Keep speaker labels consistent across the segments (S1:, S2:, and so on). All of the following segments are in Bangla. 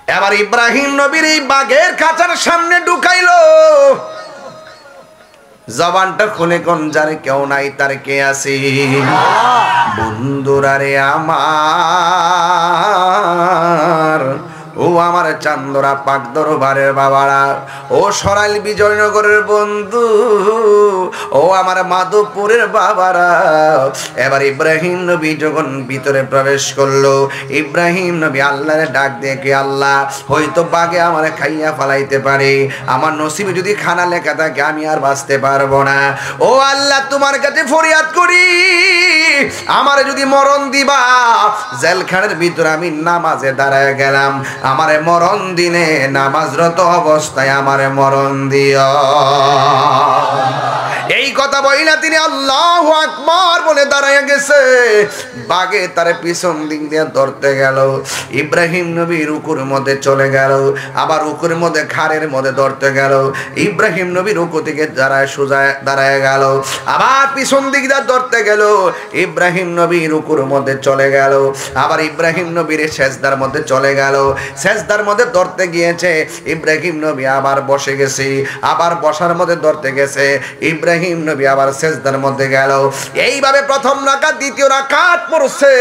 S1: এবার ইব্রাহিম নবীর এই বাঘের খাঁচার সামনে ঢুকাইলো, জবানটা খুলে কোন যারে কেউ নাই তার কে আছে? বন্ধুরা রে আমার, ও আমার চান্দরা পাক দরবারের বাবারা, ও সরাইল বিজয়নগরের বন্ধু, ও আমার মাধবপুরের বাবারা, এবার ইব্রাহিম নবী যখন ভিতরে প্রবেশ করলো, ইব্রাহিম নবী আল্লাহরে ডাক দেখে, আল্লাহ হয়তো বাগে আমার খাইয়া ফালাইতে পারে, আমার নসিবে যদি খানা লেখা থাকে আমি আর বাঁচতে পারবো না। ও আল্লাহ তোমার কাছে ফরিয়াদ করি, আমার যদি মরণ দিবা, জেলখানের ভিতরে আমি নামাজে দাঁড়ায় গেলাম, আমারে মরণ দিনে নামাজরত অবস্থায় আমারে মরণ দিও। এই কথা বইলা তিনি আল্লাহু আকবার বলে দাঁড়ায় গেছে। বাগে তার পিছন দিক দিয়ে ধরতে গেল, ইব্রাহিম নবী রুকুর মধ্যে চলে গেল, আবার রুকুর মধ্যে খাড়ের মধ্যে ধরতে গেল, ইব্রাহিম নবী রুকু থেকে দাঁড়ায় সোজা দাঁড়ায় গেল, আবার পিছন দিক দিয়ে ধরতে গেল, ইব্রাহিম নবী রুকুর মধ্যে চলে গেল, আবার ইব্রাহিম নবীর সেজদার মধ্যে চলে গেল, সেজদার মধ্যে ধরতে গিয়েছে, ইব্রাহিম নবী আবার বসে গেছে, আবার বসার মধ্যে ধরতে গেছে, ইব্রাহিম নবী আবার সেজদার মধ্যে গেল। এইভাবে প্রথম রাকাত দ্বিতীয় রাকাত পড়ছে,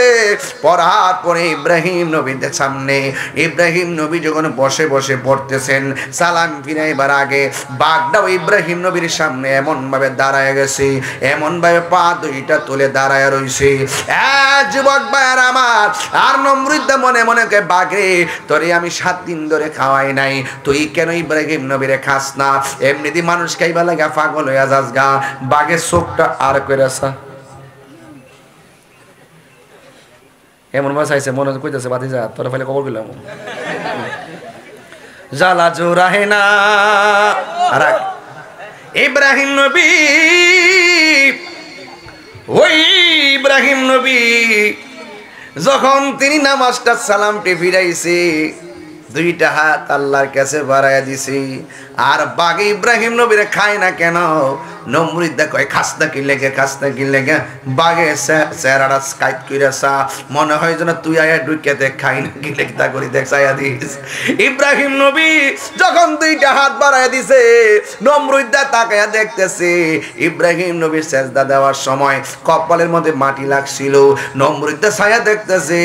S1: পড়ার পরে ইব্রাহিম নবীর সামনে ইব্রাহিম নবী যখন বসে বসে পড়তেছেন, সালাম ফিরাইবার আগে বাঘটাও ইব্রাহিম নবীর সামনে এমন ভাবে দাঁড়ায় গেছে, এমন ভাবে পা দুইটা তুলে দাঁড়ায় রইছে। যুবক ভাইয়ার আমার, আর নমরুদ্দা মনে মনে কে, বাঘরে তোরে আমি 7 দিন ধরে খাওয়াই নাই, তুই কেন ইব্রাহিম নবীরে খাস না? এমনিতে মানুষ খাইবা লাগা পাগল হইয়া যাস গা। বাঘের চোখটা আর কইরাছা এমন ভাবে চাইছে, মনে কইতেছে বাতি যা তোরা ফেলে কবর গেলাম, জ্বালা জোড়াহে না। আর ইব্রাহিম নবী, ওই ইব্রাহিম নবী যখন তিনি নামাজটা সালামটি ফিরাইছে, দুইটা হাত আল্লাহর কাছে বাড়াইয়া দিছি, আর বাগে ইব্রাহিম নবীর খায় না কেন? নমরুদ্দা কয় খাস না কি লেগে, খাস না কি লেগে? বাগে চেহারাটা কাইট কইরাছা, মনে হয় যেন তুই আয়া ঢুকে দেখ, খাই না কি লেগে তা করি দেখ চাইয়া দিস। ইব্রাহিম নবী যখন দুইটা হাত বাড়াইয়া দিছে, নমরুদ্দা তাকায়া দেখতেছে, ইব্রাহিম নবীর সেজদা দেওয়ার সময় কপালের মধ্যে মাটি লাগছিল, নমরুদ্দা ছায়া দেখতেছে,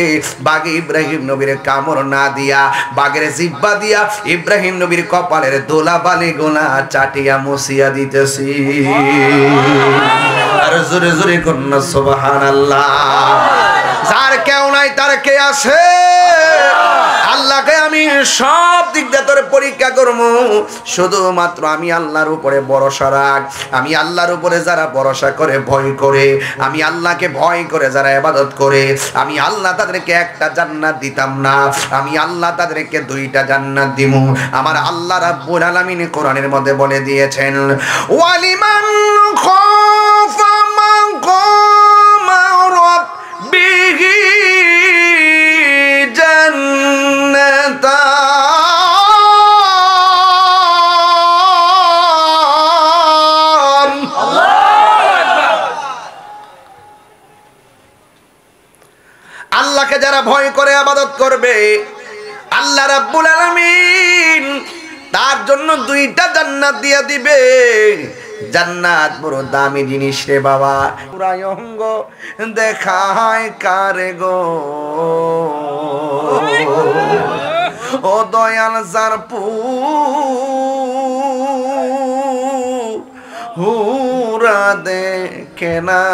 S1: বাগে ইব্রাহিম নবীর কামড় না দিয়া, বাগের জিব্বা দিয়া ইব্রাহিম নবীর কপালের দোলা বালি গোলা চাটিয়া মুছিয়া দিতেছি। আর জোরে জোরে কন্যা সুবহানাল্লাহ। যার কেউ নাই তার কে আছে? আল্লাহকে আমি সব দিক দিয়ে তোর পরীক্ষা করবো, শুধুমাত্র আমি আল্লাহর উপরে ভরসা রাখ। আমি আল্লাহর উপরে যারা ভরসা করে, ভয় করে, আমি আল্লাহকে ভয় করে যারা ইবাদত করে, আমি আল্লাহ তাদেরকে একটা জান্নাত দিতাম না, আমি আল্লাহ তাদেরকে 2টা জান্নাত দিমু। আমার আল্লাহ রাব্বুল আলামিন কোরআনের মধ্যে বলে দিয়েছেন, ওয়ালিমান খাফা মাকামা রাব্বিহি জান্নাতান। আল্লাহকে যারা ভয় করে ইবাদত করবে, আল্লাহ রাব্বুল আলামিন তার জন্য 2টা জান্নাত দিয়ে দিবে। জান্নাত বড় দামি জিনিস রে বাবা, পুরাই অঙ্গ দেখায় কারে গো, ও দয়াল যার পুরা দেখে না,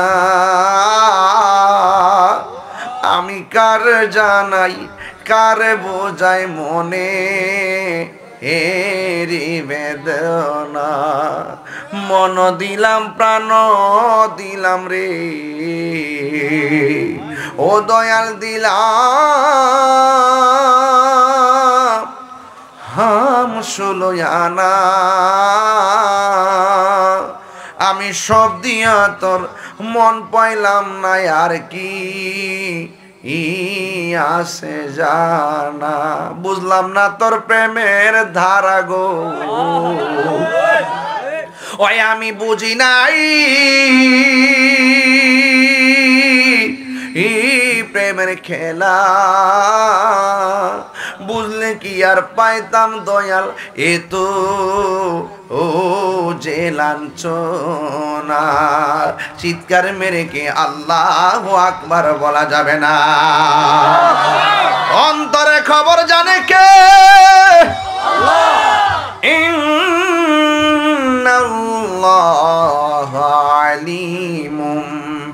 S1: আমি কার জানাই কার বোঝাই মনে এরি বেদনা, মন দিলাম প্রাণ দিলাম রে, ও দয়াল দিলাম হাম সুলয়ানা, আমি সব দিয়া তোর মন পাইলাম না, আর কি আছে জানা, বুঝলাম না তোর প্রেমের ধারা গো, ওই আমি বুঝি নাই প্রেমের খেলা, বুঝলে কি আর পাইতাম দয়াল এ তো ও যে লাঞ্ছনা। চিৎকার মেরে কি আল্লাহু আকবার বলা যাবে না? অন্তরে খবর জানে কে? ইন্নাল্লাহা আলিমুম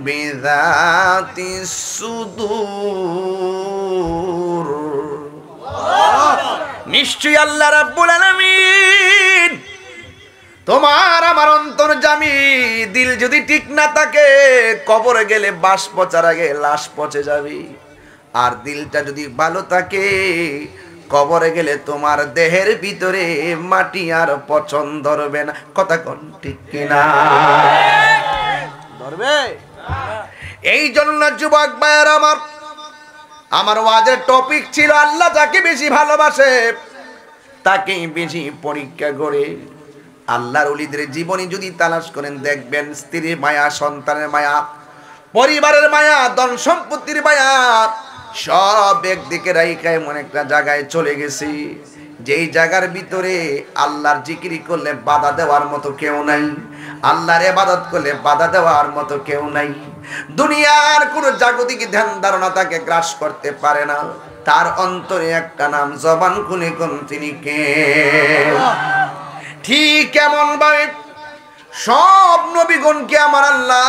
S1: বিযাতিস সুদূর। নিশ্চয়ই আল্লাহ রাব্বুল আলামিন তোমার আমার অন্তর্যামী। দিল যদি ঠিক না থাকে, কবরে গেলে বাস পচার আগে লাশ পচে যাবে। আর দিলটা যদি ভালো থাকে, কবরে গেলে তোমার দেহের ভিতরে মাটি আর পচন ধরবে না। কথা কোন ঠিক কিনা? ধরবে। এই জন্য যুবক ভাইয়ের আমার ওয়াজের টপিক ছিল আল্লাহ যাকে বেশি ভালোবাসে তাকেই বেশি পরীক্ষা করে। আল্লাহর ওলিদের জীবনী যদি তালাশ করেন, দেখবেন স্ত্রীর মায়া, সন্তানের মায়া, পরিবারের মায়া, ধন সম্পত্তির মায়া সব একদিকে রাইখা এমন একটা জায়গায় চলে গেছে যেই জায়গার ভিতরে আল্লাহর জিকির করলে বাধা দেওয়ার মতো কেউ নাই, আল্লাহর ইবাদত করলে বাধা দেওয়ার মতো কেউ নাই। দুনিয়ার কোন জাগতিক ধ্যান ধারণা তাকে গ্রাস করতে পারে না। তার অন্তরে একটা নাম, জবান খুলে কোন তিনি কে। ঠিক এমন ভাবে সব নবীগণকে আমার আল্লাহ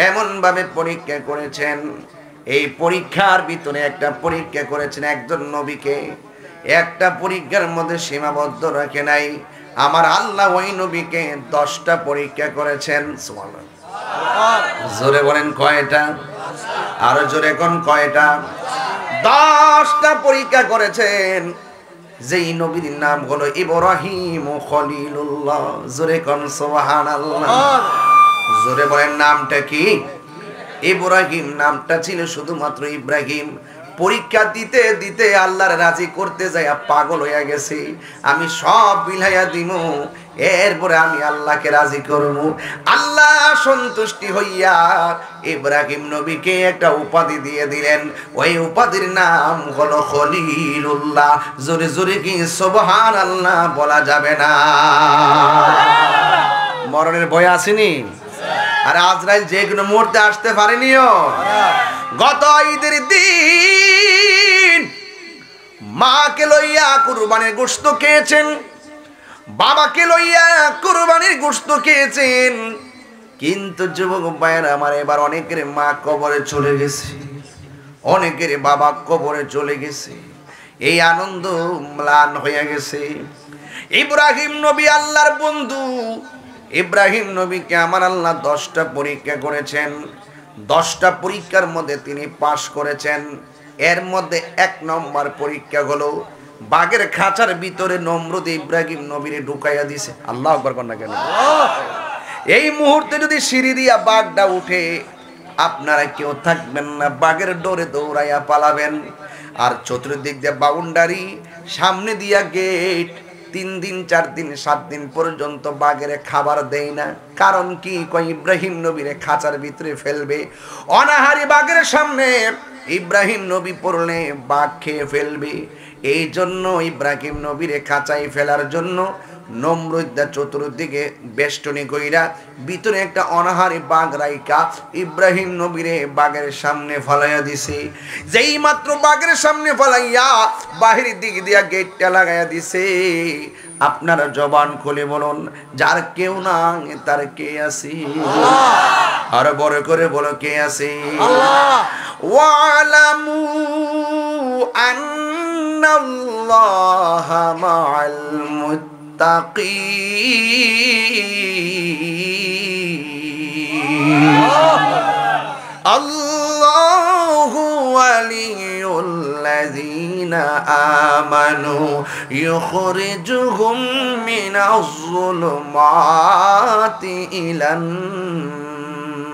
S1: এমন ভাবে পরীক্ষা করেছেন। এই পরীক্ষার ভিতরে একটা পরীক্ষা করেছেন একজন নবীকে, একটা পরীক্ষার মধ্যে সীমাবদ্ধ রাখে নাই। আমার আল্লাহ ওই নবীকে 10টা পরীক্ষা করেছেন। সুবহানাল্লাহ। জোরে বলেন কয়টা? আরো জোরে কোন কয়টা? 10টা পরীক্ষা করেছেন। যেই নবীর নাম হলো ইব্রাহিম খলিলুল্লাহ। জোরে কোন সুবহানাল্লাহ। জোরে বলেন নামটা কি? ইব্রাহিম। নামটা ছিল শুধুমাত্র ইব্রাহিম। পরীক্ষা দিতে দিতে আল্লাহর রাজি করতে যাইয়া পাগল হইয়া গেছে। আমি সব বিলাইয়া দিমু, এরপরে আমি আল্লাহকে রাজি করব। আল্লাহ সন্তুষ্টি হইয়া ইব্রাহিম নবীকে একটা উপাধি দিয়ে দিলেন। ওই উপাধির নাম হলো খলিলুল্লাহ। জোরে জোরে কি সুবহানাল্লাহ বলা যাবে না? মরণের ভয় আসেনি? আর আজরাইল যে কোনো মুহূর্তে আসতে পারেনিও। গত ঈদের দিন মাকে লইয়া কুরবানির গোশত খেয়েছেন, বাবাকে লইয়া কুরবানির গোশত খেয়েছেন। কিন্তু যুবক ভাইয়েরা আমার, এবার অনেকের মা কবরে চলে গেছে, অনেকের বাবা কবরে চলে গেছে। এই আনন্দ ম্লান হয়ে গেছে। ইব্রাহিম নবী আল্লাহর বন্ধু, ইব্রাহিম নবীকে আমার আল্লাহ 10টা পরীক্ষা করেছেন। 10টা পরীক্ষার মধ্যে তিনি পাশ করেছেন। এর মধ্যে 1 নম্বর পরীক্ষা হলো বাঘের খাঁচার ভিতরে নমরুদ ইব্রাহিম নবীরে ঢুকাইয়া দিছে। আল্লাহু আকবার কর না কেন? এই মুহূর্তে যদি সিঁড়ি দিয়া বাঘটা উঠে, আপনারা কেউ থাকবেন না, বাঘের ডোরে দৌড়াইয়া পালাবেন। আর চতুর্দিক দিয়ে বাউন্ডারি, সামনে দিয়া গেট। 3 দিন 4 দিন 7 দিন পর্যন্ত বাঘের খাবার দেয় না। কারণ কি? কই ইব্রাহিম নবীরে খাঁচার ভিতরে ফেলবে। অনাহারি বাঘের সামনে ইব্রাহিম নবী পড়লে বাঘ খেয়ে ফেলবে। এই জন্য ইব্রাহিম নবীরে খাঁচায় ফেলার জন্য নমরুদ চতুর্দিকে বেষ্টনী কইরা ভিতরে একটা অনাহারি বাঘ রাইকা ইব্রাহিম নবীরে বাঘের সামনে ফলাইয়া দিছে। যেই মাত্র বাঘের সামনে ফলাইয়া বাহির দিক দিয়া গেটটা লাগাইয়া দিছে, আপনারা জবান খুলে বলুন, যার কেউ না তার কে আছে? আর বড় করে বলো, কে আছে? ওয়ালামু আন্নাল্লাহা মাআল মুত্তাকিন। আল্লাহু ওয়ালিয়ুল্লাযীনা আমানু ইউখরিজুহুম মিনাজ-যুলুমাতি ইলান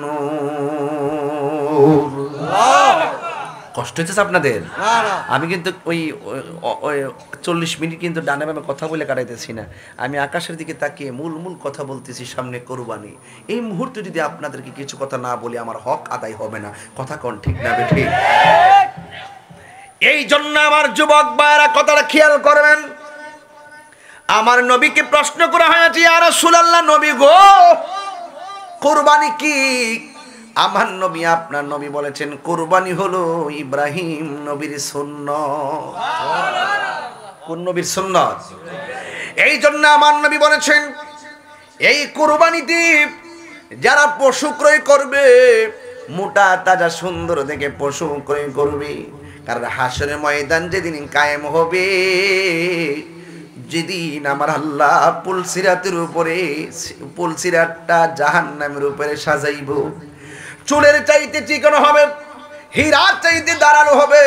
S1: নূর। কষ্ট হচ্ছে আপনাদের? আমি কিন্তু ওই 40 মিনিট কিন্তু ডানে বামে কথা বলে কাটাইতেছি না। আমি আকাশের দিকে তাকিয়ে মূল কথা বলতেছি। সামনে কুরবানি। এই মুহূর্তে যদি আপনাদেরকে কিছু কথা না বলি, আমার হক আদায় হবে না। কথা কোন ঠিক না? ঠিক। এই জন্য আমার যুবক ভাইরা কথাটা খেয়াল করবেন। আমার নবীকে প্রশ্ন করা হয়েছে, ইয়া রাসূলুল্লাহ, নবী গো, কুরবানি কি? আমার নবী, আপনার নবী বলেছেন কুরবানি হলো ইব্রাহিম নবীর সুন্নাত। কোন নবীর সুন্নাত? এই জন্য আমার নবী বলেছেন এই কুরবানিতে যারা পশু ক্রয় করবে, মোটা তাজা সুন্দর দেখে পশু ক্রয় করবে, কারণ হাসরের ময়দান যেদিন কায়েম হবে, যেদিন আমার আল্লাহ পুলসিরাতের উপরে, পুলসিরাতটা জাহান্নামের উপরে সাজাইব, চুলের চাইতে চিকন হবে, হীরার চাইতে দাঁড়ানো হবে।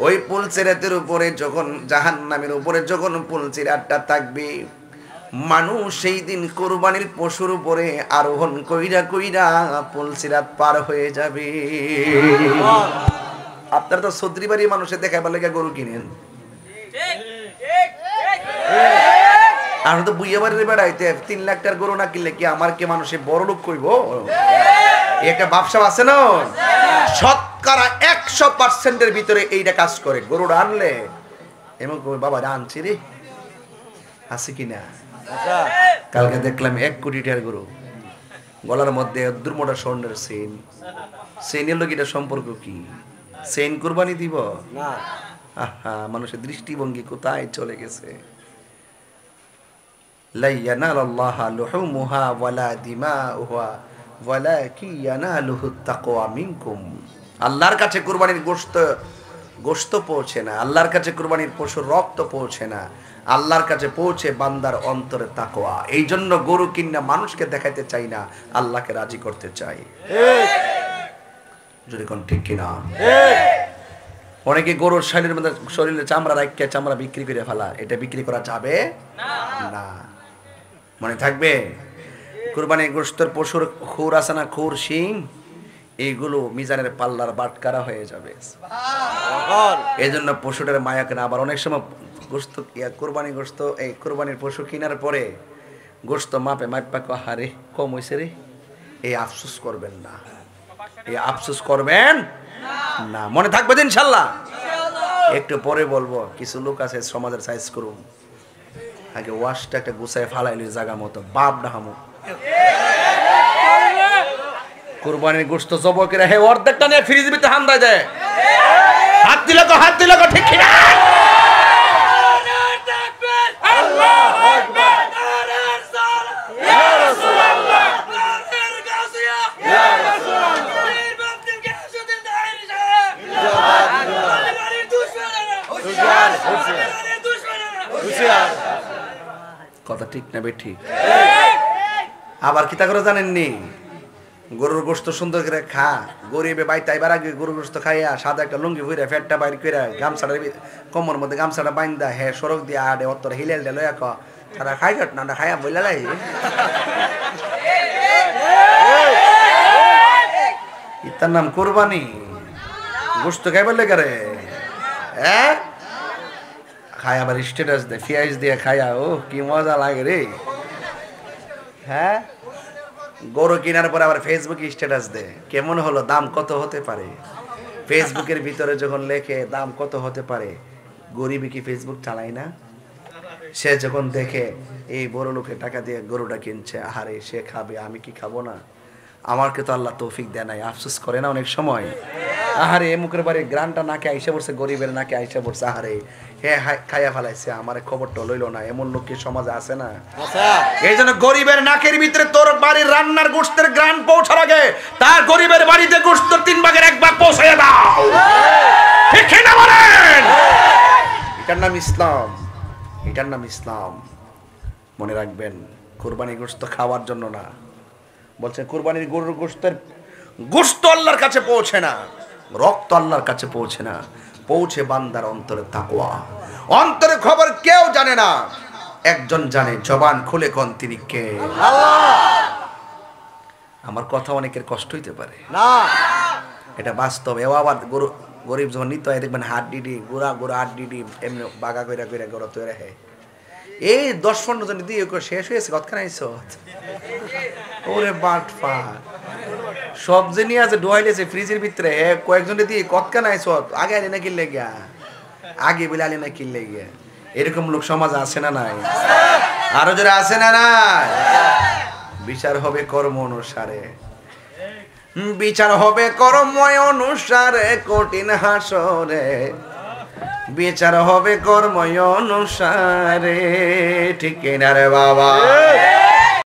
S1: ওই পুলসিরাতের উপরে যখন, জাহান্নামের উপরে যখন পুলসিরাতটা থাকবে, মানুষ সেই দিন কুরবানির পশুর উপরে আরোহণ কইরা কইরা পুলসিরাত পার হয়ে যাবে। আপনারা তো সদরি বাড়ি মানুষের দেখাবার লেগে গরু কিনেন, আমরা তো বুইয়া বাড়ির বেড়াইতে 3 লাখ টাকার গরু না কিনলে কি আমার কে মানুষে বড় লোক কইব? একটা ব্যবসা আছে না, শতকরা 100% ভিতরে এইটা কাজ করে। গরুটা আনলে এমন কই, বাবা আনছি রে, আছে কিনা? কালকে দেখলাম 1 কোটি টাকার গরু, গলার মধ্যে দুর্মোটা স্বর্ণের চেইন। চেইনের লগিটা সম্পর্ক কি? চেইন কুরবানি দিব না? আহা, মানুষের দৃষ্টিভঙ্গি কোথায় চলে গেছে। লা ইয়ানালাল্লাহা লুহুমুহা ওয়ালা দিমাউহা ওয়ালাকিন ইয়ানালুহুত তাকওয়া মিনকুম। আল্লাহর কাছে কুরবানির গোশত পৌঁছে না, আল্লাহর কাছে কুরবানির পশুর রক্ত পৌঁছে না, আল্লাহর কাছে পৌঁছে বান্দার অন্তরে তাকওয়া। এই জন্য গরু কিনা মানুষকে দেখাইতে চাই না, আল্লাহকে রাজি করতে চাই। যদি কোন ঠিক কিনা? অনেকে গরুর শরীরে চামড়া রাখিয়া চামড়া বিক্রি করে ফেলা, এটা বিক্রি করা যাবে না। মনে থাকবে, কুরবানির গোশতের পশুর খুর আছে না, খুর শিং, এইগুলো মিজানের পাল্লার বাটকারা হয়ে যাবে। এই জন্য পশুটার মায়া কেনা। আবার অনেক সময় গোশত, কুরবানি গোশত, এই কুরবানির পশু কেনার পরে গোশত মাপে মাপা হারে কম হয়েছে রে, এই আফসোস করবেন না, এই আফসোস করবেন না। মনে থাকবে ইনশাআল্লাহ। একটু পরে বলবো, কিছু লোক আছে সমাজের সাইজ করুন, আগে ওয়াশটা একটা গুছায় ফালাইলি জায়গা মতো, বাপ ডাহামু কুরবানির গোশত জবাই করে হে অর্ধেকটা নিয়ে ফ্রিজ ভিতরে হামদায় দেয়। হাত দিলে ঠিক কিনা? আল্লাহু আকবার, ইয়া রাসূলুল্লাহ, ইয়া রাসূলুল্লাহ, কথা ঠিক না বেঠিক? আবার কিতা করে জানেননি, গরুর গোশত সুন্দর করে খা, গরিবে বাইতে আইবার আগে গরুর গোশত খাইয়া সাদা একটা লুঙ্গি ভরে ফেটটা বাইর করে গামছাটা কোমর মধ্যে গামছাটা বাইন্দা হে সড়ক দিয়ে আডে অতর হিলেল দে লয়া ক তারা খাই কাট না খাইয়া বইলা লাই। ইতার নাম কুরবানি, গোশত খাইবার লেগে রে, হ্যাঁ খাই আবার স্ট্যাটাস দে, ফিয়াজ দিয়ে খাইয়া, ও কি মজা লাগে রে। হ্যাঁ, গরু কেনার পর আবার ফেসবুকে স্ট্যাটাস দে, কেমন হলো, দাম কত হতে পারে। ফেসবুকের ভিতরে যখন লেখে দাম কত হতে পারে, গরিবই কি ফেসবুক চালায় না? সে যখন দেখে এই বড় লোকের টাকা দিয়ে গরুটা কিনছে, আহারে সে খাবে, আমি কি খাবো না? আমাকে তো আল্লাহ তৌফিক দেয় নাই, আফসোস করে না অনেক সময়? আহারে মুখের বাড়ির গ্রানটা নাকে আইসা পড়ছে, গরিবের নাকে আইসা পড়ছে, আহারে হে খাইয়া ফেলাইছে, আমার খবরটা লইল না। এমন লোক কি সমাজে আছে না? এই জন্য গরিবের নাকের ভিতরে তোর বাড়ির রান্নার গোশতের গ্রান পৌঁছার আগে তার গরিবের বাড়িতে গোশত 3 ভাগের 1 ভাগ পৌঁছাইয়া দাও। ঠিক না বলেন? এটার নাম ইসলাম, এটার নাম ইসলাম। মনে রাখবেন, কুরবানি গোশত খাওয়ার জন্য না, বলছেন কুরবানির গরুর গোশত আল্লাহর কাছে পৌঁছে না, রক্ত আল্লাহর কাছে পৌঁছে না, পৌঁছে বান্দার অন্তরে তাকওয়া। অন্তরে খবর কেউ জানে না, একজন জানে, জবান খুলে কোন তিনি কে। আল্লাহ। আমার কথা অনেকের কষ্ট হইতে পারে না, এটা বাস্তব। এও আবার গরু গরিব যখন নিতে হয় দেখবেন হাত ডিডি গোড়া হাত ডিডি এমনি বাগা কইরা কইরা গরু তৈরি রাখে। এই 10-15 জন দিয়ে শেষ হয়েছে, কতখানি আইছ ওরে বাট পা সবজি নিয়ে আছে ডোয়াইলেছে ফ্রিজের ভিতরে কয়েকজনে দিয়ে কতকা নাই সত আগে আলি না কিনলে গিয়া আগে বলে আলি না কিনলে গিয়া এরকম লোক সমাজ আছে না নাই আরো যারা আছে না নাই বিচার হবে কর্ম অনুসারে বিচার হবে কর্ম অনুসারে কঠিন হাসরে বিচার হবে কর্ম অনুসারে ঠিক না রে বাবা